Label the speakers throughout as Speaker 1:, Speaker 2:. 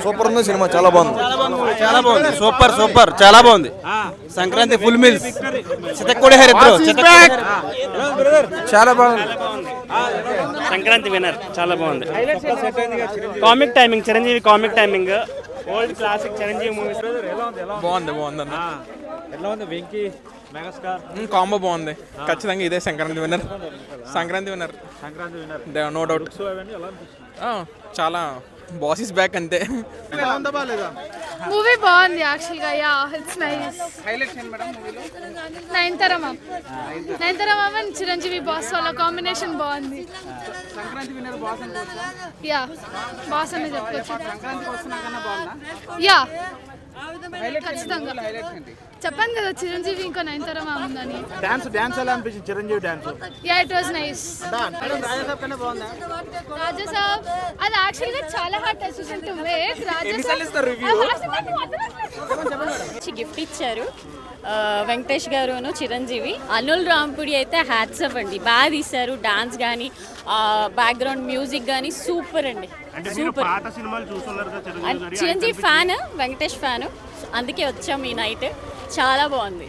Speaker 1: Super ఉంది cinema, చాలా బాగుంది.
Speaker 2: చాలా బాగుంది, సూపర్ సూపర్, చాలా బాగుంది. సంక్రాంతి ఫుల్ మీల్స్
Speaker 3: చాలా బాగుంది.
Speaker 4: సంక్రాంతి విన్నర్ చాలా బాగుంది. Comic timing, Chiranjeevi comic timing, old classic Chiranjeevi movies.
Speaker 3: బాగుంది అన్న.
Speaker 2: ఎలా ఉంది వెంకీ మెగాస్టార్
Speaker 3: కాంబో బాగుంది. ఖచ్చితంగా ఇదే Sankranti winner. Sankranti winner, no doubt. చాలా బాస్ ఇస్ బ్యాక్ అంతే.
Speaker 5: మూవీ బాగుంది యాక్చువల్గా. Yeah it's nice. Nayanthara ma'am and Chiranjeevi boss వాళ్ళ కాంబినేషన్ బాగుంది. యా బాస్ అని చెప్పొచ్చు. యా ఖచ్చితంగా చెప్పాను కదా, చిరంజీవి ఇంకా నయనతార మ్యామ్ ఉందని.
Speaker 2: డాన్స్ ఎలా అనిపించింది Chiranjeevi dance?
Speaker 5: Yeah it was nice. Rajasaab అది యాక్చువల్గా చాలా hard decision to make.
Speaker 6: Gift ఇచ్చారు వెంకటేష్ గారును చిరంజీవి. అనిల్ రాంపుడి అయితే హ్యాట్స్ ఆఫ్ అండి, బాగా తీశారు. డాన్స్ కానీ బ్యాక్గ్రౌండ్ మ్యూజిక్ కానీ సూపర్ అండి, super. Chiranjeevi fan, Venkatesh fan, అందుకే వచ్చాము ఈ నైట్. చాలా బాగుంది.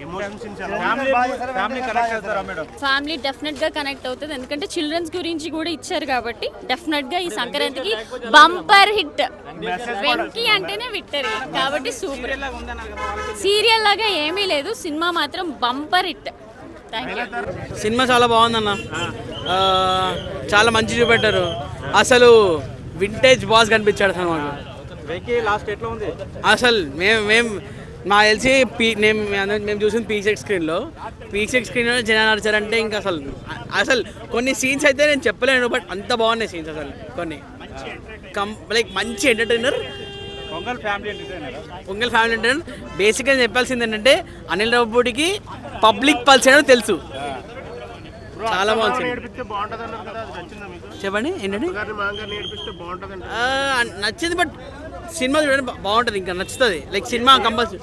Speaker 6: ఫ్యామిలీ డెఫినెట్ గా కనెక్ట్ అవుతుంది, ఎందుకంటే చిల్డ్రన్స్ గురించి కూడా ఇచ్చారు కాబట్టి డెఫినెట్ గా ఈ సంక్రాంతికి బంపర్ హిట్. వెంకీ అంటేనే విక్టరీ కాబట్టి సూపర్. సీరియల్ లాగా ఏమీ లేదు, సినిమా మాత్రం బంపర్ హిట్.
Speaker 4: సినిమా చాలా బాగుందన్న, చాలా మంచి చూపెట్టారు. అసలు వింటేజ్ బాస్ కనిపించాడు అసలు మాకు.
Speaker 2: వెంకీ లాస్ట్ ఎట్లా ఉంది?
Speaker 4: అసలు మేము మాకు తెలిసి మేము చూసిన పీ6 స్క్రీన్లో జనాలు నడిచారంటే ఇంకా అసలు కొన్ని సీన్స్ అయితే నేను చెప్పలేను, బట్ అంత బాగున్నాయి సీన్స్ అసలు. కొన్ని లైక్ మంచి ఎంటర్టైనర్.
Speaker 2: Pongal family
Speaker 4: entertainer. బేసిక్గా చెప్పాల్సింది ఏంటంటే అనిల్ రావుపూడికి పబ్లిక్ పల్స్ అనేది తెలుసు. చాలా బాగుంది. చెప్పండి ఏంటండి? నచ్చింది, బట్ సినిమా చూడండి బాగుంటుంది, ఇంకా నచ్చుతుంది. లైక్ సినిమా కంపల్సరీ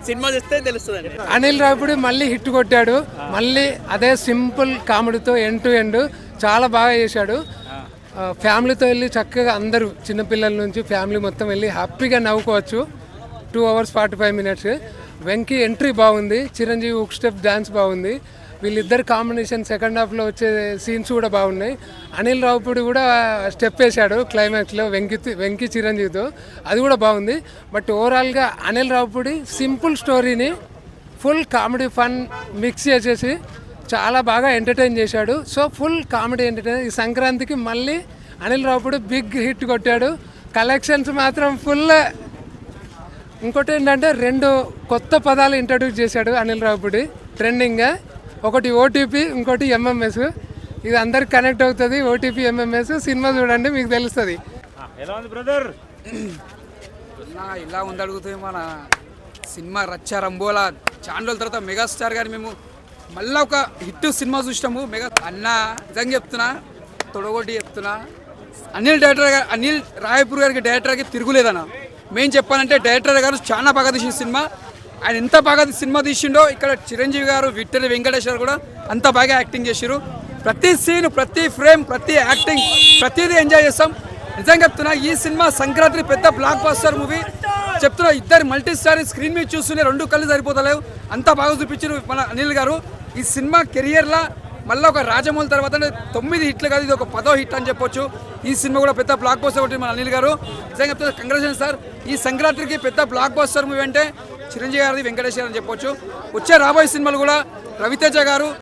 Speaker 4: సినిమా చూస్తే తెలుస్తుంది.
Speaker 7: అనిల్ రావుపూడి మళ్ళీ హిట్ కొట్టాడు. మళ్ళీ అదే సింపుల్ కామెడీతో ఎండ్ టు ఎండ్ చాలా బాగా చేశాడు. ఫ్యామిలీతో వెళ్ళి చక్కగా అందరూ చిన్నపిల్లల నుంచి ఫ్యామిలీ మొత్తం వెళ్ళి హ్యాపీగా నవ్వుకోవచ్చు. 2 hours 45 minutes. వెంకీ ఎంట్రీ బాగుంది, చిరంజీవి హుక్ స్టెప్ డాన్స్ బాగుంది. వీళ్ళిద్దరు కాంబినేషన్ సెకండ్ హాఫ్లో వచ్చే సీన్స్ కూడా బాగున్నాయి. అనిల్ రావుపూడి కూడా స్టెప్ వేశాడు క్లైమాక్స్లో వెంకీ చిరంజీవితో, అది కూడా బాగుంది. బట్ ఓవరాల్గా అనిల్ రావుపూడి సింపుల్ స్టోరీని ఫుల్ కామెడీ ఫన్ మిక్స్ చేసేసి చాలా బాగా ఎంటర్టైన్ చేశాడు. So full comedy entertain. ఈ సంక్రాంతికి మళ్ళీ అనిల్ రావుపూడి బిగ్ హిట్ కొట్టాడు. కలెక్షన్స్ మాత్రం ఫుల్. ఇంకోటి ఏంటంటే 2 కొత్త పదాలు ఇంట్రడ్యూస్ చేశాడు అనిల్ రావుపూడి ట్రెండింగ్గా. ఒకటి ఓటీపీ, ఇంకోటి ఎంఎంఎస్. ఇది అందరికి కనెక్ట్ అవుతుంది. OTP, MMS. సినిమా చూడండి మీకు తెలుస్తుంది.
Speaker 2: ఎలా ఉంది బ్రదర్?
Speaker 8: ఇలా ఉంది అడుగుతుంది మన సినిమా రచ్చ రంబోలా. చాలా రోజుల తర్వాత మెగాస్టార్ గారు మేము మళ్ళీ ఒక హిట్ సినిమా చూసినాము. అన్న నిజంగా చెప్తున్నా, తొడగొట్టి చెప్తున్నా, అనిల్ రాయపూర్ గారికి డైరెక్టర్కి తిరుగులేదన్న. మేము చెప్పాలంటే డైరెక్టర్ గారు చాలా బాగా తీసిన సినిమా. ఆయన ఎంత బాగా సినిమా తీసిండో ఇక్కడ చిరంజీవి గారు, విక్టరీ వెంకటేశ్వర కూడా అంత బాగా యాక్టింగ్ చేశారు. ప్రతి సీన్, ప్రతి ఫ్రేమ్, ప్రతి యాక్టింగ్, ప్రతిదీ ఎంజాయ్ చేస్తాం. నిజంగా చెప్తున్నా ఈ సినిమా సంక్రాంతి పెద్ద బ్లాక్ బస్టర్ మూవీ. చెప్తున్నా ఇద్దరు మల్టీ స్టార్ స్క్రీన్ మీద చూస్తూనే 2 కళ్ళు సరిపోతలేవు, అంత బాగా చూపించారు మన అనిల్ గారు. ఈ సినిమా కెరియర్లో మళ్ళీ ఒక రాజమౌళి తర్వాత 9 హిట్లు కాదు, ఇది ఒక 10వ హిట్ అని చెప్పొచ్చు. ఈ సినిమా కూడా పెద్ద బ్లాక్ బస్టర్ ఒకటి మన అనిల్ గారు. నిజంగా చెప్తున్నా కంగ్రాచులేషన్ సార్. ఈ సంక్రాంతికి పెద్ద బ్లాక్ బస్టర్ మూవీ అంటే చిరంజీవి గారిది, వెంకటేశ్వర అని చెప్పొచ్చు. వచ్చే రాబోయే సినిమాలు కూడా రవితేజ గారు